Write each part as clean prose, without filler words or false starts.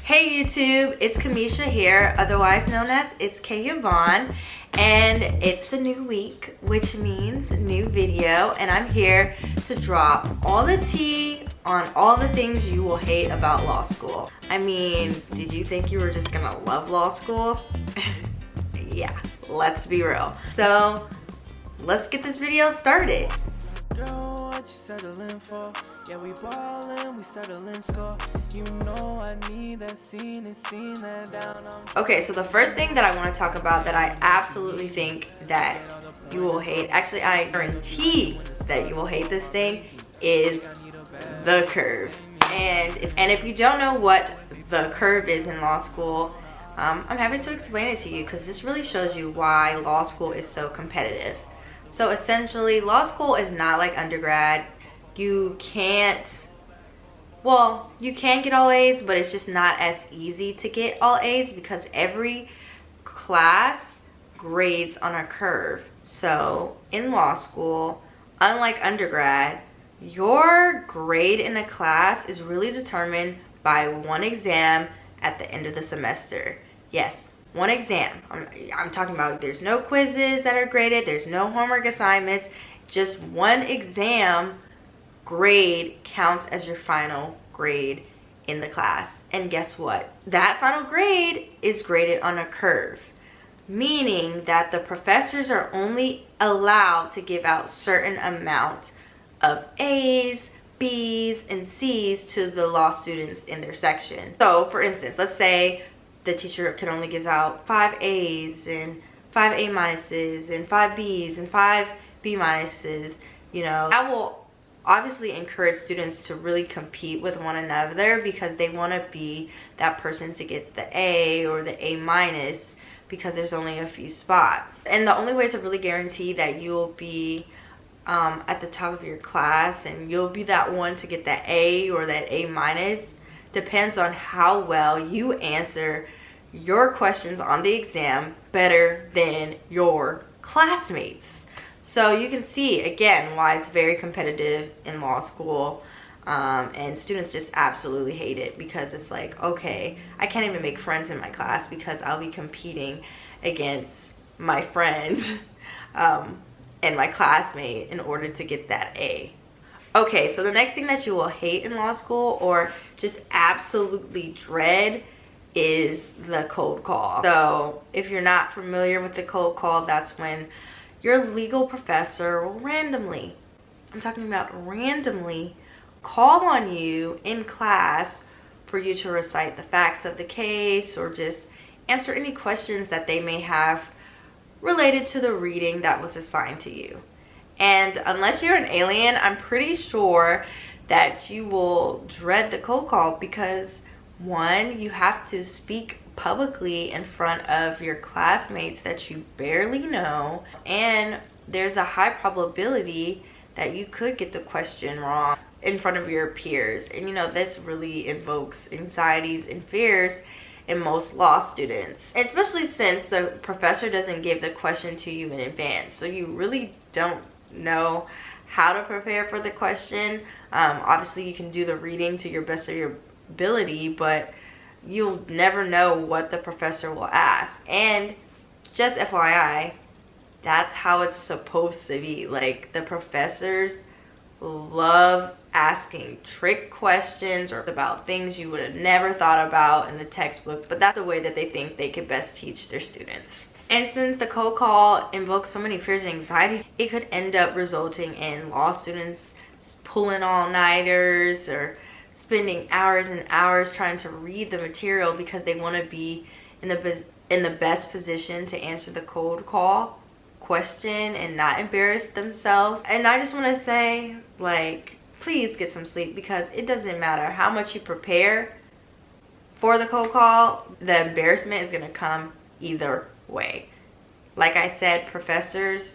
Hey YouTube, it's Kamisha here, otherwise known as It's K Yvonne, and it's a new week, which means new video, and I'm here to drop all the tea on all the things you will hate about law school. I mean, did you think you were just gonna love law school? Yeah, let's be real. So, let's get this video started. Girl, what you settling for? Yeah, we ballin', we settling score. You know I need that scene that down on. Okay, so the first thing that I want to talk about that I absolutely think that you will hate, actually I guarantee that you will hate this thing, is the curve. And if you don't know what the curve is in law school, I'm happy to explain it to you because this really shows you why law school is so competitive. So essentially, law school is not like undergrad. You can get all A's, but it's just not as easy to get all A's because every class grades on a curve. So in law school, unlike undergrad, your grade in a class is really determined by one exam at the end of the semester. Yes, one exam. I'm talking about there's no quizzes that are graded, there's no homework assignments, just one exam grade counts as your final grade in the class. And guess what? That final grade is graded on a curve, meaning that the professors are only allowed to give out certain amount of A's, B's, and C's to the law students in their section. So for instance, let's say the teacher can only give out 5 A's and 5 A minuses and 5 B's and 5 B minuses. You know, that will obviously encourage students to really compete with one another because they want to be that person to get the A or the A minus because there's only a few spots. And the only way to really guarantee that you'll be at the top of your class and you'll be that one to get that A or that A minus depends on how well you answer your questions on the exam better than your classmates. So you can see again why it's very competitive in law school, and students just absolutely hate it because it's like, okay, I can't even make friends in my class because I'll be competing against my friend and my classmate in order to get that A. Okay, so the next thing that you will hate in law school or just absolutely dread is the cold call. So if you're not familiar with the cold call, that's when your legal professor will randomly, I'm talking about randomly, call on you in class for you to recite the facts of the case or just answer any questions that they may have related to the reading that was assigned to you. And unless you're an alien, I'm pretty sure that you will dread the cold call because one, you have to speak publicly in front of your classmates that you barely know, and there's a high probability that you could get the question wrong in front of your peers. And you know, this really invokes anxieties and fears in most law students, especially since the professor doesn't give the question to you in advance, so you really don't know how to prepare for the question. Obviously you can do the reading to your best of your ability, but you'll never know what the professor will ask. And just FYI, that's how it's supposed to be. Like, the professors love asking trick questions or about things you would have never thought about in the textbook, but that's the way that they think they could best teach their students. And since the cold call invokes so many fears and anxieties, it could end up resulting in law students pulling all-nighters or spending hours and hours trying to read the material because they want to be in the best position to answer the cold call question and not embarrass themselves. And I just want to say, like, please get some sleep because it doesn't matter how much you prepare for the cold call, the embarrassment is going to come either way. Like I said, professors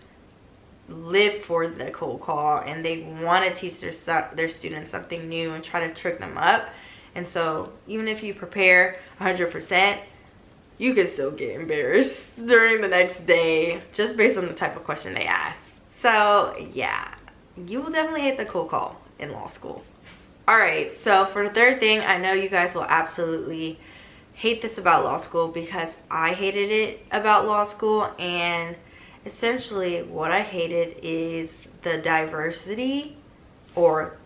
live for the cold call and they want to teach their students something new and try to trick them up. And so even if you prepare 100%, you can still get embarrassed during the next day just based on the type of question they ask. So yeah, you will definitely hate the cold call in law school. All right, so for the third thing, I know you guys will absolutely hate this about law school because I hated it about law school, and essentially what I hated is the diversity, or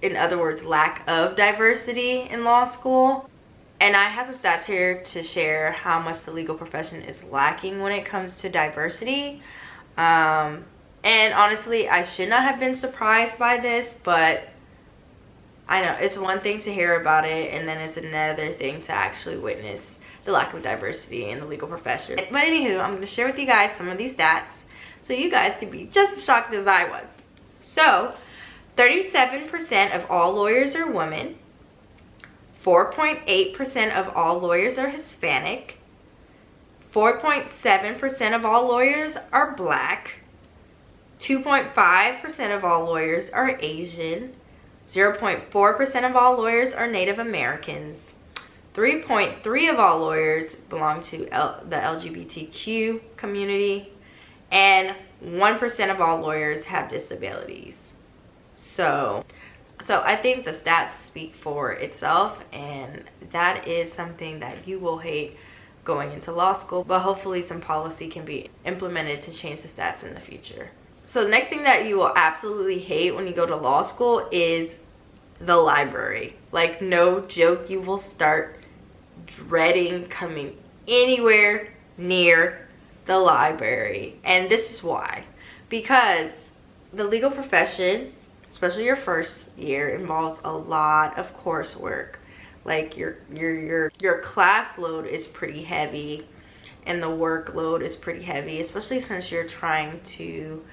in other words, lack of diversity in law school. And I have some stats here to share how much the legal profession is lacking when it comes to diversity. And honestly, I should not have been surprised by this, but I know it's one thing to hear about it, and then it's another thing to actually witness the lack of diversity in the legal profession. But anywho, I'm going to share with you guys some of these stats so you guys can be just as shocked as I was. So, 37% of all lawyers are women. 4.8% of all lawyers are Hispanic. 4.7% of all lawyers are Black. 2.5% of all lawyers are Asian. 0.4% of all lawyers are Native Americans. 3.3% of all lawyers belong to the LGBTQ community. And 1% of all lawyers have disabilities. So I think the stats speak for itself, and that is something that you will hate going into law school, but hopefully some policy can be implemented to change the stats in the future. So the next thing that you will absolutely hate when you go to law school is the library. Like, no joke, you will start dreading coming anywhere near the library. And this is why. Because the legal profession, especially your first year, involves a lot of coursework. Like your class load is pretty heavy, and the workload is pretty heavy, especially since you're trying to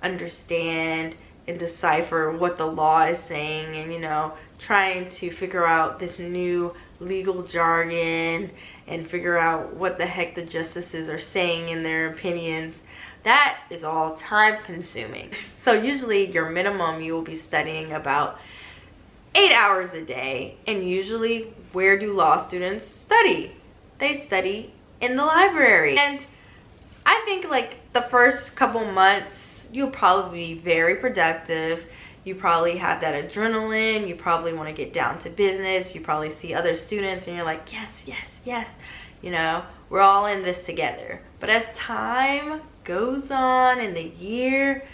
understand and decipher what the law is saying, and, you know, trying to figure out this new legal jargon and figure out what the heck the justices are saying in their opinions. That is all time consuming. So usually your minimum, you will be studying about 8 hours a day. And usually, where do law students study? They study in the library. And I think like the first couple months, you'll probably be very productive. You probably have that adrenaline. You probably want to get down to business. You probably see other students and you're like, yes, yes, yes. You know, we're all in this together. But as time goes on and the year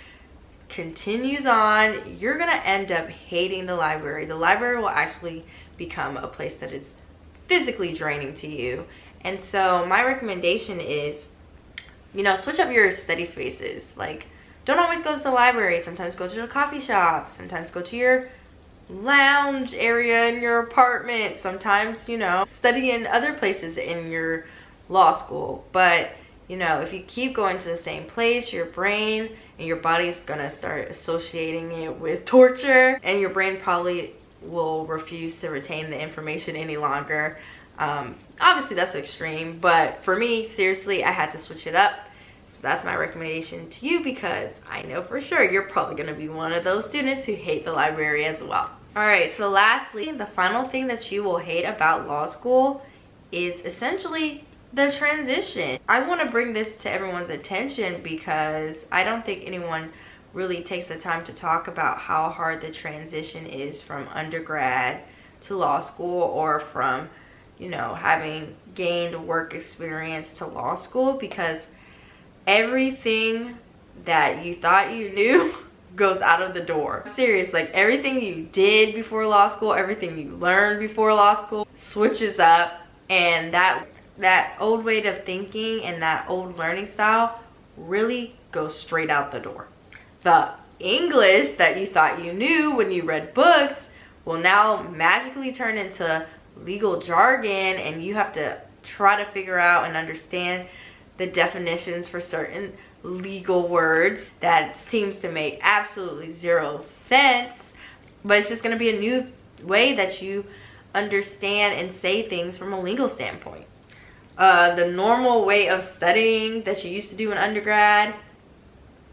continues on, you're going to end up hating the library. The library will actually become a place that is physically draining to you. And so my recommendation is, you know, switch up your study spaces. Like, don't always go to the library. Sometimes go to a coffee shop. Sometimes go to your lounge area in your apartment. Sometimes, you know, study in other places in your law school. But, you know, if you keep going to the same place, your brain and your body's gonna start associating it with torture, and your brain probably will refuse to retain the information any longer. Obviously that's extreme, but for me, seriously, I had to switch it up. So that's my recommendation to you, because I know for sure you're probably going to be one of those students who hate the library as well. Alright, so lastly, the final thing that you will hate about law school is essentially the transition. I want to bring this to everyone's attention because I don't think anyone really takes the time to talk about how hard the transition is from undergrad to law school, or from, you know, having gained work experience to law school, because everything that you thought you knew goes out of the door. Serious, like everything you did before law school, everything you learned before law school switches up, and that old way of thinking and that old learning style really goes straight out the door. The English that you thought you knew when you read books will now magically turn into legal jargon, and you have to try to figure out and understand the definitions for certain legal words that seems to make absolutely zero sense, but it's just going to be a new way that you understand and say things from a legal standpoint. The normal way of studying that you used to do in undergrad,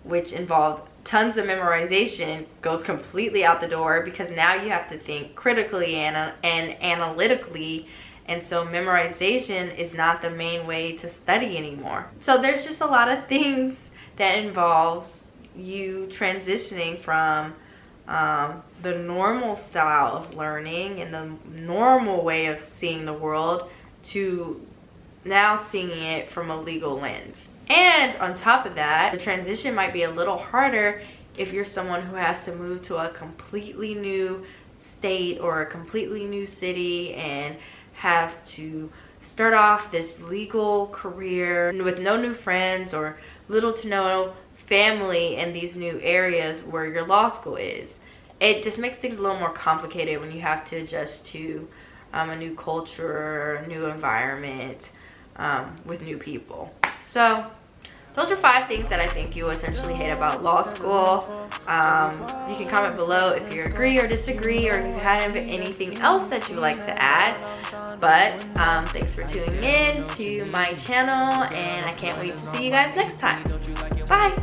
which involved tons of memorization, goes completely out the door, because now you have to think critically and analytically. And so memorization is not the main way to study anymore. So there's just a lot of things that involves you transitioning from the normal style of learning and the normal way of seeing the world to now seeing it from a legal lens. And on top of that, the transition might be a little harder if you're someone who has to move to a completely new state or a completely new city and have to start off this legal career with no new friends or little to no family in these new areas where your law school is. It just makes things a little more complicated when you have to adjust to a new culture, a new environment, with new people. So those are 5 things that I think you essentially hate about law school. You can comment below if you agree or disagree, or if you have anything else that you'd like to add. But thanks for tuning in to my channel, and I can't wait to see you guys next time. Bye.